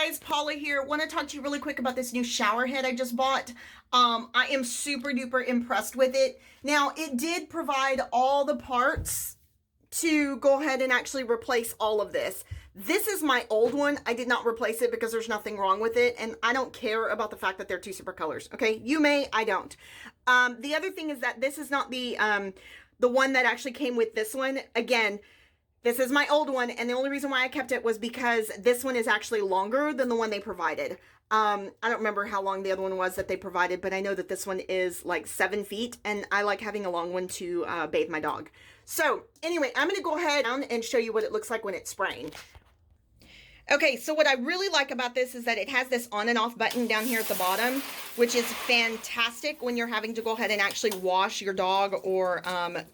guys, Paula here. Want to talk to you really quick about this new shower head I just bought. I am super duper impressed with it. Now, it did provide all the parts to go ahead and actually replace all of this. This is my old one. I did not replace it because there's nothing wrong with it, and I don't care about the fact that they're two separate colors. Okay, you may, I don't. The other thing is that this is not the one that actually came with this one. Again, this is my old one, and the only reason why I kept it was because this one is actually longer than the one they provided. I don't remember how long the other one was that they provided, but I know that this one is like 7 feet, and I like having a long one to bathe my dog. So anyway, I'm going to go ahead and show you what it looks like when it's spraying. Okay, so what I really like about this is that it has this on and off button down here at the bottom, which is fantastic when you're having to go ahead and actually wash your dog or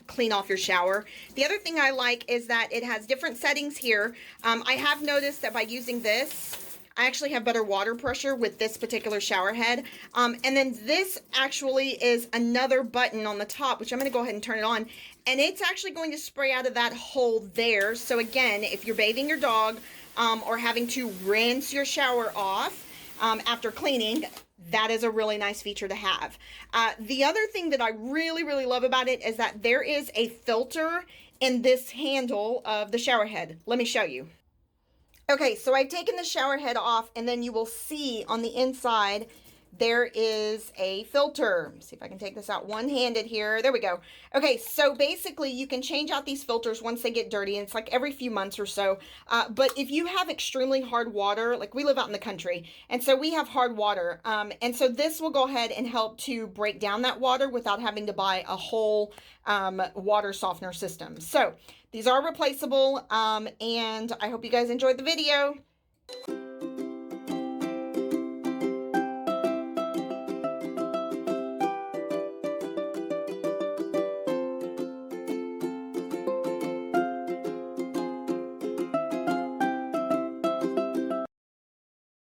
clean off your shower. The other thing I like is that it has different settings here. I have noticed that by using this, I actually have better water pressure with this particular shower head. And then this actually is another button on the top, which I'm going to go ahead and turn it on. And it's actually going to spray out of that hole there. So again, if you're bathing your dog, or having to rinse your shower off after cleaning, that is a really nice feature to have. The other thing that I really, really love about it is that there is a filter in this handle of the shower head. Let me show you. Okay, so I've taken the shower head off, and then you will see on the inside there is a filter. Let me see if I can take this out one-handed here. There we go. Okay, so basically you can change out these filters once they get dirty, and it's like every few months or so. But if you have extremely hard water, like we live out in the country, and so we have hard water, and so this will go ahead and help to break down that water without having to buy a whole water softener system. So these are replaceable, and I hope you guys enjoyed the video.